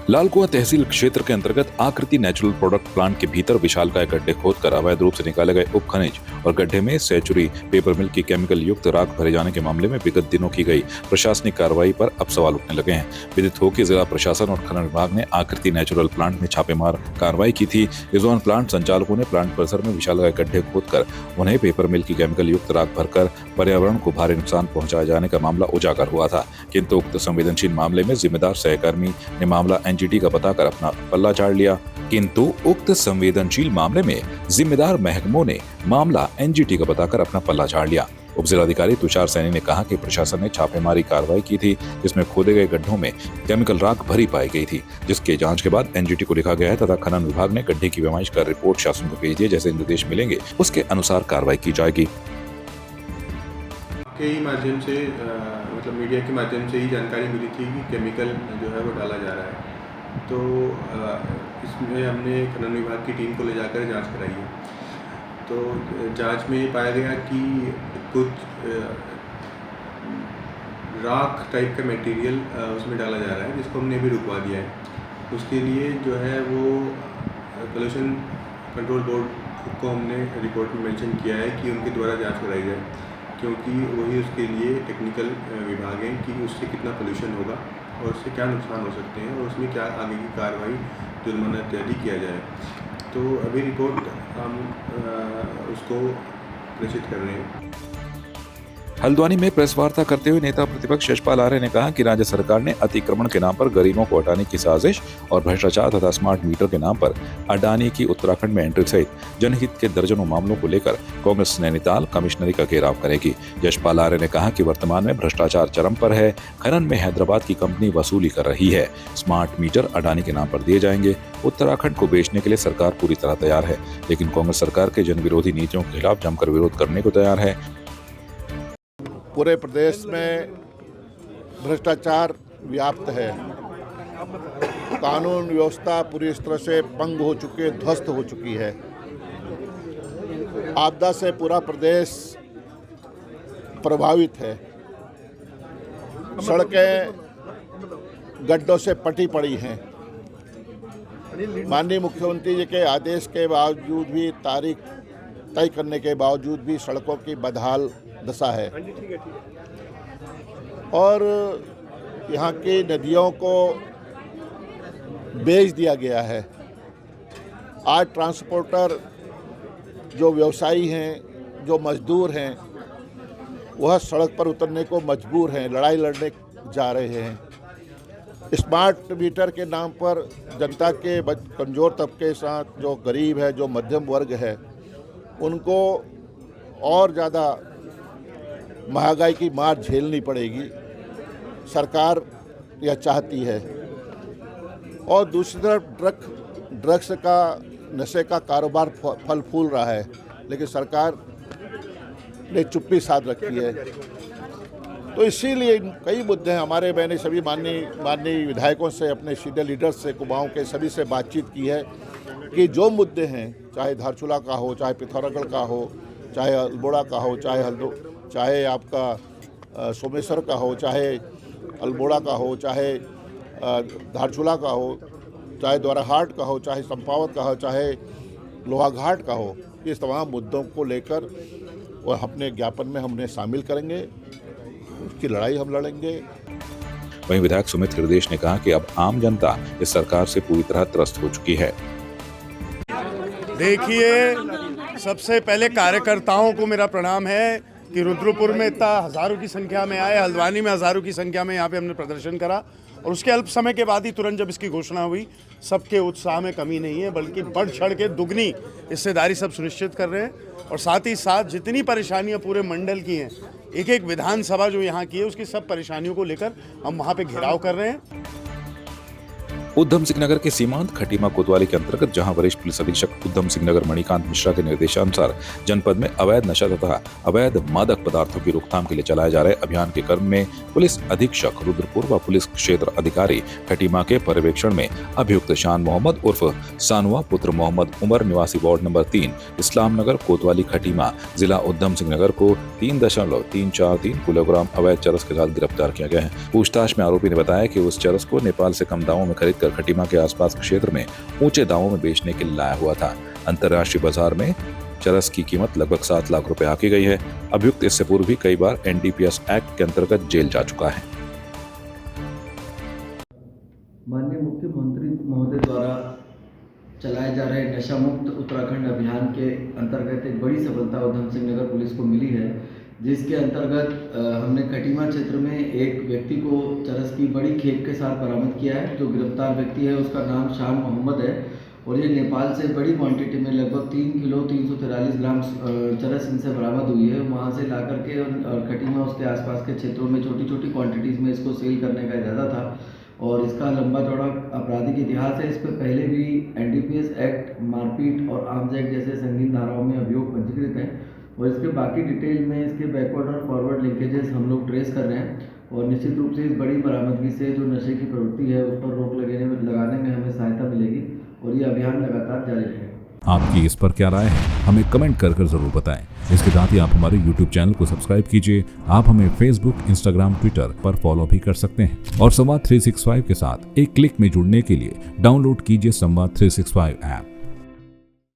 लालकुआं तहसील क्षेत्र के अंतर्गत आकृति नेचुरल प्रोडक्ट प्लांट के भीतर विशालकाय गड्ढे खोदकर अवैध रूप से निकाले गए उप खनिज और गड्ढे में सेंचुरी पेपर मिल की केमिकल युक्त राख भरे जाने के मामले में विगत दिनों की गई प्रशासनिक कार्रवाई पर अब सवाल उठने लगे हैं। विदित हो कि जिला प्रशासन और खनन विभाग ने आकृति नेचुरल प्लांट में छापेमार कार्रवाई की थी। इस दौरान प्लांट संचालकों ने प्लांट परिसर में विशालकाय गड्ढे खोदकर उन्हें पेपर मिल की केमिकल युक्त राख भरकर पर्यावरण को भारी नुकसान पहुंचाए जाने का मामला उजागर हुआ था, किंतु उक्त संवेदनशील मामले में जिम्मेदार सहकर्मी ने मामला एनजीटी का बताकर अपना पल्ला झाड़ लिया। किंतु उक्त संवेदनशील मामले में जिम्मेदार महकमों ने मामला एनजीटी का बताकर अपना पल्ला झाड़ लिया। उप जिलाधिकारी तुषार सैनी ने कहा कि प्रशासन ने छापेमारी कार्रवाई की थी, जिसमें खोदे गए गड्ढों में केमिकल राख भरी पाई गई थी, जिसके जांच के बाद एनजीटी को लिखा गया है तथा खनन विभाग ने गड्ढे की पैमाइश कर रिपोर्ट शासन को भेज दी। जैसे निर्देश मिलेंगे उसके अनुसार कार्रवाई की जाएगी। के माध्यम से मतलब मीडिया के माध्यम से ही जानकारी मिली थी कि केमिकल जो है वो डाला जा रहा है, तो इसमें हमने खनन विभाग की टीम को ले जाकर जांच कराई है। तो जांच में ये पाया गया कि कुछ राख टाइप का मटेरियल उसमें डाला जा रहा है, जिसको हमने भी रुकवा दिया है। उसके लिए जो है वो पोल्यूशन कंट्रोल बोर्ड को हमने रिपोर्ट में मेंशन किया है कि उनके द्वारा जांच कराई जाए, क्योंकि वही उसके लिए टेक्निकल विभाग हैं कि उससे कितना पोल्यूशन होगा और उससे क्या नुकसान हो सकते हैं और उसमें क्या आगे की कार्रवाई जुर्माना इत्यादि किया जाए। तो अभी रिपोर्ट हम उसको प्रेषित कर रहे हैं। हल्द्वानी में प्रेस वार्ता करते हुए नेता प्रतिपक्ष यशपाल आर्य ने कहा कि राज्य सरकार ने अतिक्रमण के नाम पर गरीबों को हटाने की साजिश और भ्रष्टाचार तथा स्मार्ट मीटर के नाम पर अडानी की उत्तराखंड में एंट्री सहित जनहित के दर्जनों मामलों को लेकर कांग्रेस नैनीताल कमिश्नरी का घेराव करेगी। यशपाल आर्य ने कहा कि वर्तमान में भ्रष्टाचार चरम पर है। खनन में हैदराबाद की कंपनी वसूली कर रही है। स्मार्ट मीटर अडानी के नाम पर दिए जाएंगे। उत्तराखंड को बेचने के लिए सरकार पूरी तरह तैयार है, लेकिन कांग्रेस सरकार के जन विरोधी नीतियों के खिलाफ जमकर विरोध करने को तैयार है। पूरे प्रदेश में भ्रष्टाचार व्याप्त है। कानून व्यवस्था पूरी तरह से भंग हो चुकी है, ध्वस्त हो चुकी है। आपदा से पूरा प्रदेश प्रभावित है। सड़कें गड्ढों से पटी पड़ी हैं। माननीय मुख्यमंत्री जी के आदेश के बावजूद भी, तारीख तय करने के बावजूद भी सड़कों की बदहाल दशा है और यहाँ की नदियों को बेच दिया गया है। आज ट्रांसपोर्टर, जो व्यवसायी हैं, जो मजदूर हैं, वह सड़क पर उतरने को मजबूर हैं, लड़ाई लड़ने जा रहे हैं। स्मार्ट मीटर के नाम पर जनता के कमज़ोर तबके के साथ, जो गरीब है, जो मध्यम वर्ग है, उनको और ज़्यादा महंगाई की मार झेलनी पड़ेगी। सरकार यह चाहती है। और दूसरी तरफ ड्रग्स का, नशे का कारोबार फल फूल रहा है, लेकिन सरकार ने चुप्पी साध रखी है। तो इसीलिए कई मुद्दे हैं हमारे। मैंने सभी माननीय विधायकों से, अपने सीनियर लीडर्स से, कुमाऊं के सभी से बातचीत की है कि जो मुद्दे हैं, चाहे धारचूला का हो, चाहे पिथौरागढ़ का हो, चाहे अल्मोड़ा का हो, चाहे आपका सोमेश्वर का हो, चाहे अल्मोड़ा का हो, चाहे धारचूला का हो, चाहे द्वाराहाट का हो, चाहे चंपावत का हो, चाहे लोहाघाट का हो, इस तमाम मुद्दों को लेकर वह अपने ज्ञापन में हमने शामिल करेंगे। उसकी लड़ाई हम लड़ेंगे। वहीं विधायक सुमित हृदयेश ने कहा कि अब आम जनता इस सरकार से पूरी तरह त्रस्त हो चुकी है। देखिए, सबसे पहले कार्यकर्ताओं को मेरा प्रणाम है कि रुद्रपुर में इतना हज़ारों की संख्या में आए, हल्द्वानी में हज़ारों की संख्या में यहाँ पे हमने प्रदर्शन करा और उसके अल्प समय के बाद ही तुरंत जब इसकी घोषणा हुई, सबके उत्साह में कमी नहीं है, बल्कि बढ़ चढ़ के दुगनी हिस्सेदारी सब सुनिश्चित कर रहे हैं। और साथ ही साथ जितनी परेशानियाँ पूरे मंडल की हैं, एक एक विधानसभा जो यहाँ की है, उसकी सब परेशानियों को लेकर हम वहाँ पे घेराव कर रहे हैं। उधम सिंह नगर के सीमांत खटीमा कोतवाली के अंतर्गत, जहां वरिष्ठ पुलिस अधीक्षक उधम सिंह नगर मणिकांत मिश्रा के निर्देशानुसार जनपद में अवैध नशा तथा अवैध मादक पदार्थों की रोकथाम के लिए चलाए जा रहे अभियान के क्रम में पुलिस अधीक्षक रुद्रपुर व पुलिस क्षेत्र अधिकारी खटीमा के पर्यवेक्षण में अभियुक्त शान मोहम्मद उर्फ सानुआ पुत्र मोहम्मद उमर निवासी वार्ड नंबर 3 इस्लाम नगर कोतवाली खटीमा जिला उधम सिंह नगर को 3.343 किलोग्राम अवैध चरस के साथ गिरफ्तार किया गया है। पूछताछ में आरोपी ने बताया कि उस चरस को नेपाल से कम दामों में खरीद कर खटीमा के आसपास के क्षेत्र में ऊंचे दामों में बेचने के लिए लाया हुआ था। अंतर्राष्ट्रीय बाजार में चरस की कीमत लगभग 7 लाख रुपए आंकी गई है। अभियुक्त इससे पूर्व भी कई बार NDPS एक्ट के अंतर्गत जेल जा चुका है। माननीय मुख्यमंत्री महोदय द्वारा चलाए जा रहे नशा मुक्त उत्तराखंड अभियान के अंतर्गत एक बड़ी सफलता उधम सिंह नगर पुलिस को मिली है, जिसके अंतर्गत हमने खटीमा क्षेत्र में एक व्यक्ति को चरस की बड़ी खेप के साथ बरामद किया है। जो गिरफ्तार व्यक्ति है उसका नाम शान मोहम्मद है और ये नेपाल से बड़ी क्वांटिटी में लगभग 3 किलो 343 ग्राम चरस इनसे बरामद हुई है। वहाँ से ला करके और खटीमा उसके आसपास के क्षेत्रों में छोटी छोटी क्वांटिटीज़ में इसको सेल करने का इरादा था और इसका लंबा चौड़ा आपराधिक इतिहास है। इस पर पहले भी NDPS एक्ट, मारपीट और आर्म्स एक्ट जैसे संगीन धाराओं में अभियोग पंजीकृत हैं और इसके बाकी डिटेल में इसके बैकवर्ड और फॉरवर्ड लिंकेजेस हम लोग ट्रेस कर रहे हैं और निश्चित रूप से इस बड़ी बरामदगी से जो नशे की प्रवृत्ति है उस पर रोक लगाने में हमें सहायता मिलेगी और ये अभियान लगातार जारी रहेगा। आपकी इस पर क्या राय है, हमें कमेंट कर जरूर बताएं। इसके साथ ही आप हमारे YouTube चैनल को सब्सक्राइब कीजिए। आप हमें Facebook, Instagram, Twitter पर फॉलो भी कर सकते हैं और संवाद 365 के साथ एक क्लिक में जुड़ने के लिए डाउनलोड कीजिए संवाद 365 ऐप।